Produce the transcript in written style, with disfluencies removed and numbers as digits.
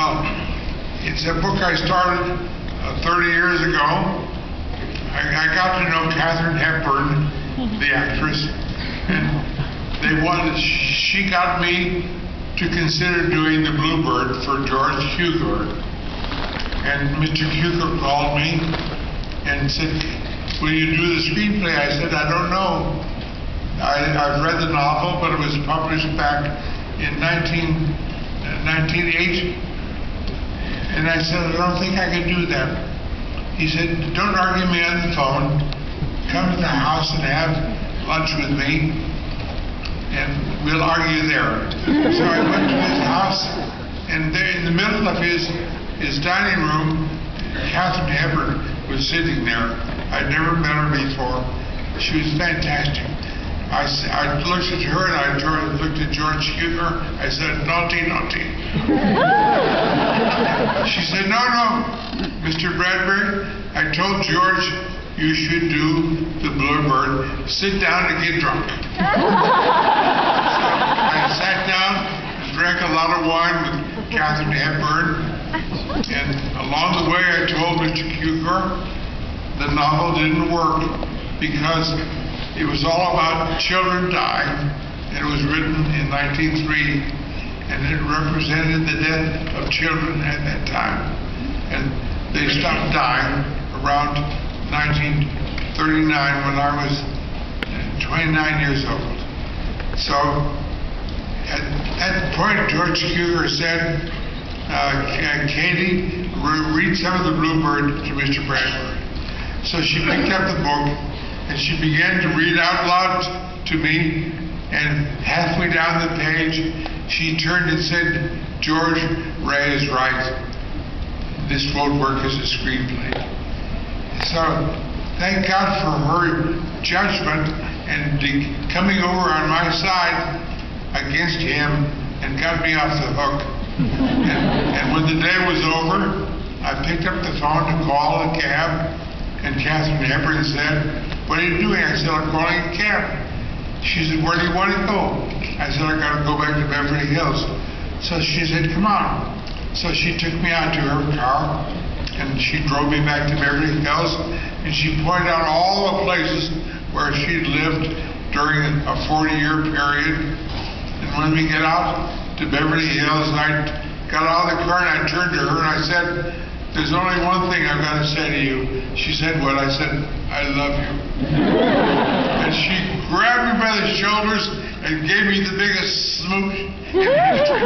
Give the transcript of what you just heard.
Well, it's a book I started 30 years ago. I got to know Katharine Hepburn, the actress, and she got me to consider doing The Bluebird for George Cukor. And Mr. Cukor called me and said, will you do the screenplay? I said, I don't know. I've read the novel, but it was published back in 1908. And I said, I don't think I can do that. He said, don't argue me on the phone. Come to the house and have lunch with me, and we'll argue there. So I went to his house, and there in the middle of his dining room, Katharine Hepburn was sitting there. I'd never met her before. She was fantastic. I looked at her and I looked at George Cukor. I said, naughty, naughty. She said, no, Mr. Bradbury, I told George you should do The Bluebird. Sit down and get drunk. So I sat down, drank a lot of wine with Katharine Hepburn, and along the way I told Mr. Cukor the novel didn't work because it was all about children dying, and it was written in 1903, and it represented the death of children at that time. And they stopped dying around 1939 when I was 29 years old. So at that point, George Cukor said, Katie, read some of The Bluebird to Mr. Bradbury. So she picked up the book, and she began to read out loud to me, and halfway down the page, she turned and said, George Ray is right. This won't work as a screenplay. So, thank God for her judgment and coming over on my side against him and got me off the hook. And when the day was over, I picked up the phone to call a cab, and Katharine Hepburn said, what are you doing? I said, I'm calling a cab. She said, where do you want to go? I said, I got to go back to Beverly Hills. So she said, come on. So she took me out to her car, and she drove me back to Beverly Hills, and she pointed out all the places where she'd lived during a 40-year period. And when we get out to Beverly Hills, and I got out of the car and I turned to her and I said, there's only one thing I've got to say to you. She said, what? I said, I love you. And she grabbed me by the shoulders and gave me the biggest smooch in history.